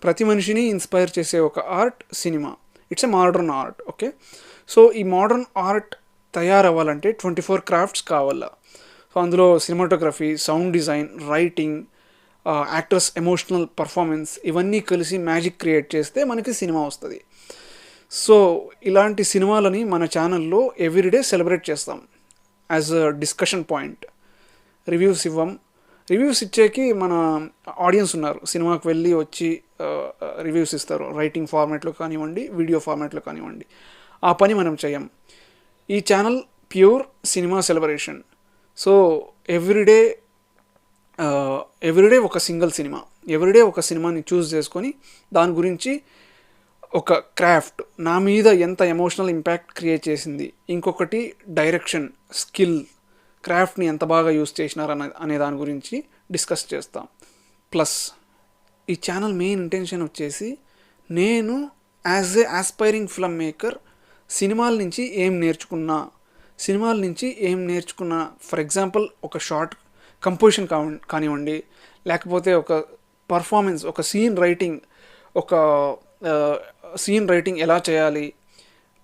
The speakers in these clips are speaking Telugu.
ప్రతి మనిషిని ఇన్స్పైర్ చేసే ఒక art cinema. It's a modern art. Okay, so ఈ మోడర్న్ ఆర్ట్ తయారవ్వాలంటే 24 క్రాఫ్ట్స్ కావాల. సో అందులో cinematography, sound design, writing, actors emotional performance ఇవన్నీ కలిసి మ్యాజిక్ క్రియేట్ చేస్తే మనకి సినిమా వస్తుంది. సో ఇలాంటి సినిమాలని మన ఛానల్లో ఎవ్రీడే సెలబ్రేట్ చేస్తాం as a discussion point. Reviews ఇవ్వం. రివ్యూస్ ఇచ్చేకి మన ఆడియన్స్ ఉన్నారు, సినిమాకి వెళ్ళి వచ్చి రివ్యూస్ ఇస్తారు, రైటింగ్ ఫార్మాట్లో కానివ్వండి, వీడియో ఫార్మాట్లో కానివ్వండి. ఆ పని మనం చేయం. ఈ channel pure cinema celebration. So everyday ఒక సింగిల్ సినిమా, ఎవ్రీడే ఒక సినిమాని చూస్ చేసుకొని దాని గురించి ఒక క్రాఫ్ట్, నా మీద ఎంత ఎమోషనల్ ఇంపాక్ట్ క్రియేట్ చేసింది, ఇంకొకటి డైరెక్షన్ స్కిల్, క్రాఫ్ట్ని ఎంత బాగా యూస్ చేసినారు అనే దాని గురించి డిస్కస్ చేస్తాం. ప్లస్ ఈ ఛానల్ మెయిన్ ఇంటెన్షన్ వచ్చేసి నేను as a aspiring film maker సినిమాల నుంచి ఏం నేర్చుకున్నా, ఫర్ ఎగ్జాంపుల్ ఒక షార్ట్ కంపోజిషన్ కానివ్వండి, లేకపోతే ఒక పర్ఫార్మెన్స్, ఒక సీన్ రైటింగ్ ఎలా చేయాలి,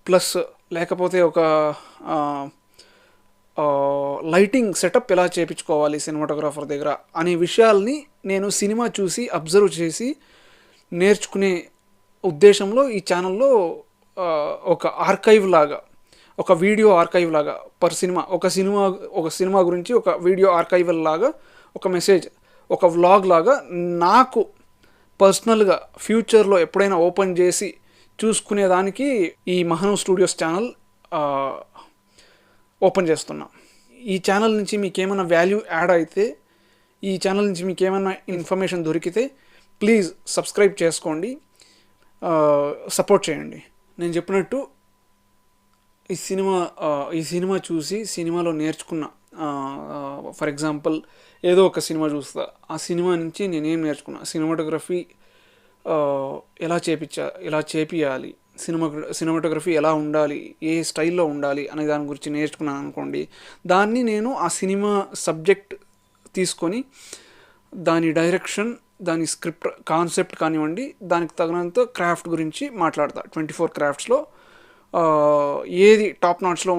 ప్లస్ లేకపోతే ఒక లైటింగ్ సెటప్ ఎలా చేయించుకోవాలి సినిమాటోగ్రాఫర్ దగ్గర అనే విషయాల్ని నేను సినిమా చూసి అబ్జర్వ్ చేసి నేర్చుకునే ఉద్దేశంలో ఈ ఛానల్లో ఒక ఆర్కైవ్ లాగా, ఒక వీడియో ఆర్కైవ్ లాగా ఒక సినిమా గురించి ఒక వీడియో ఆర్కైవ్ లాగా, ఒక మెసేజ్, ఒక వ్లాగ్ లాగా నాకు పర్సనల్గా ఫ్యూచర్లో ఎప్పుడైనా ఓపెన్ చేసి చూసుకునేదానికి ఈ మహానవ్ స్టూడియోస్ ఛానల్ ఓపెన్ చేస్తున్నా. ఈ ఛానల్ నుంచి మీకు ఏమైనా వాల్యూ యాడ్ అయితే, ఈ ఛానల్ నుంచి మీకు ఏమైనా ఇన్ఫర్మేషన్ దొరికితే ప్లీజ్ సబ్స్క్రైబ్ చేసుకోండి, సపోర్ట్ చేయండి. నేను చెప్పినట్టు ఈ సినిమా చూసి సినిమాలో నేర్చుకున్న, ఫర్ ఎగ్జాంపుల్ ఏదో ఒక సినిమా చూస్తా, ఆ సినిమా నుంచి నేనేం నేర్చుకున్నా, సినిమాటోగ్రఫీ ఎలా చేపియాలి, సినిమాటోగ్రఫీ ఎలా ఉండాలి, ఏ స్టైల్లో ఉండాలి అనే దాని గురించి నేర్చుకున్నాను అనుకోండి, దాన్ని నేను ఆ సినిమా సబ్జెక్ట్ తీసుకొని దాని డైరెక్షన్, దాని స్క్రిప్ట్ కాన్సెప్ట్ కానివ్వండి, దానికి తగినంత క్రాఫ్ట్ గురించి మాట్లాడతా. 24 క్రాఫ్ట్స్లో ఏది టాప్ నాచ్లో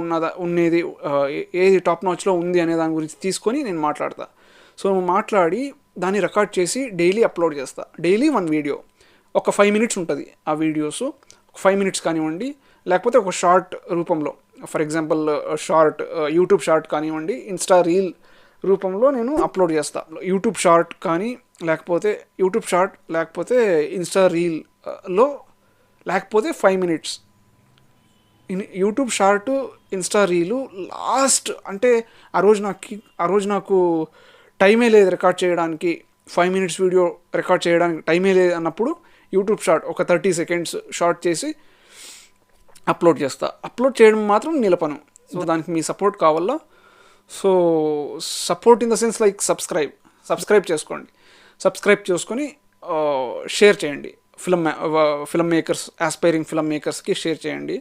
ఏది టాప్ నాచ్లో ఉంది అనే దాని గురించి తీసుకొని నేను మాట్లాడతా. సో మాట్లాడి దాన్ని రికార్డ్ చేసి డైలీ అప్లోడ్ చేస్తా. డైలీ 1 వీడియో, ఒక 5 మినిట్స్ ఉంటుంది ఆ వీడియోస్. 5 మినిట్స్ కానివ్వండి, లేకపోతే ఒక షార్ట్ రూపంలో, ఫర్ ఎగ్జాంపుల్ యూట్యూబ్ షార్ట్ కానివ్వండి, ఇన్స్టా రీల్ రూపంలో నేను అప్లోడ్ చేస్తా. యూట్యూబ్ షార్ట్ లేకపోతే ఇన్స్టా రీల్లో, లేకపోతే 5 minutes. YouTube short, Insta reel last అంటే ఆ రోజు నాకు టైమే లేదు రికార్డ్ చేయడానికి, 5 మినిట్స్ వీడియో రికార్డ్ చేయడానికి టైమే లేదు అన్నప్పుడు యూట్యూబ్ షార్ట్ ఒక 30 సెకండ్స్ షార్ట్ చేసి అప్లోడ్ చేస్తా. అప్లోడ్ చేయడం మాత్రం నిలపను. సో దానికి మీ సపోర్ట్ కావాలా. So support in the sense like subscribe చేసుకోండి. సబ్స్క్రైబ్ చేసుకొని షేర్ చేయండి. ఫిల్మ్ మేకర్స్, ఆస్పైరింగ్ ఫిల్మ్ మేకర్స్కి షేర్ చేయండి.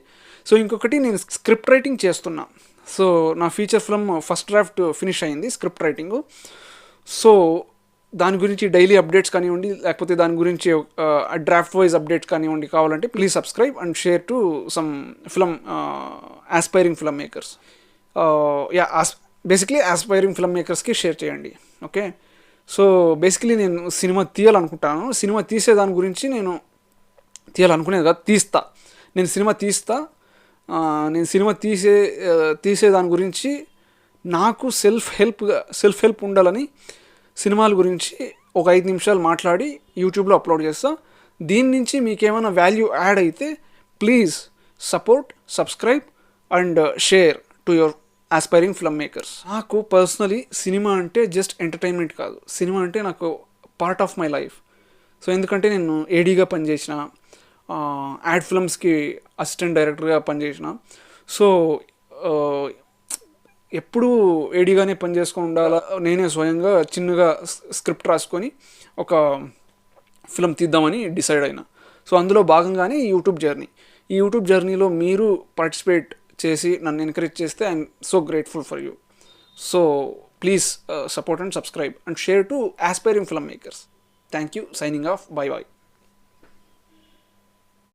సో ఇంకొకటి, నేను స్క్రిప్ట్ రైటింగ్ చేస్తున్నా. సో నా feature film first draft finish అయింది, స్క్రిప్ట్ రైటింగ్. సో దాని గురించి డైలీ అప్డేట్స్ కానివ్వండి, లేకపోతే దాని గురించి డ్రాఫ్ట్ వైజ్ అప్డేట్స్ కానివ్వండి కావాలంటే please subscribe and share to some aspiring film makers. Basically aspiring film మేకర్స్కి షేర్ చేయండి. ఓకే, సో బేసిక్లీ నేను సినిమా తీయాలనుకుంటాను. సినిమా తీసే దాని గురించి నేను తీయాలనుకునేది కాదు, నేను సినిమా తీసే దాని గురించి నాకు సెల్ఫ్ హెల్ప్ ఉండాలని సినిమాల గురించి ఒక 5 నిమిషాలు మాట్లాడి యూట్యూబ్లో అప్లోడ్ చేస్తా. దీని నుంచి మీకేమైనా వాల్యూ యాడ్ అయితే please subscribe and share to your aspiring film makers. నాకు పర్సనలీ సినిమా అంటే జస్ట్ ఎంటర్టైన్మెంట్ కాదు, సినిమా అంటే నాకు part of my life. So ఎందుకంటే నేను ఏడీగా పనిచేసిన, యాడ్ ఫిల్మ్స్కి అసిస్టెంట్ డైరెక్టర్గా పనిచేసిన. సో ఎప్పుడూ ఏడీగానే పనిచేసుకొని ఉండాలా, నేనే స్వయంగా చిన్నగా స్క్రిప్ట్ రాసుకొని ఒక ఫిల్మ్ తీద్దామని డిసైడ్ అయినా. సో అందులో భాగంగానే ఈ యూట్యూబ్ జర్నీలో మీరు పార్టిసిపేట్ చేసి నన్ను ఎంకరేజ్ చేస్తే I'm so grateful for you. So please support and subscribe and share to aspiring film makers. Thank you. Signing off. By.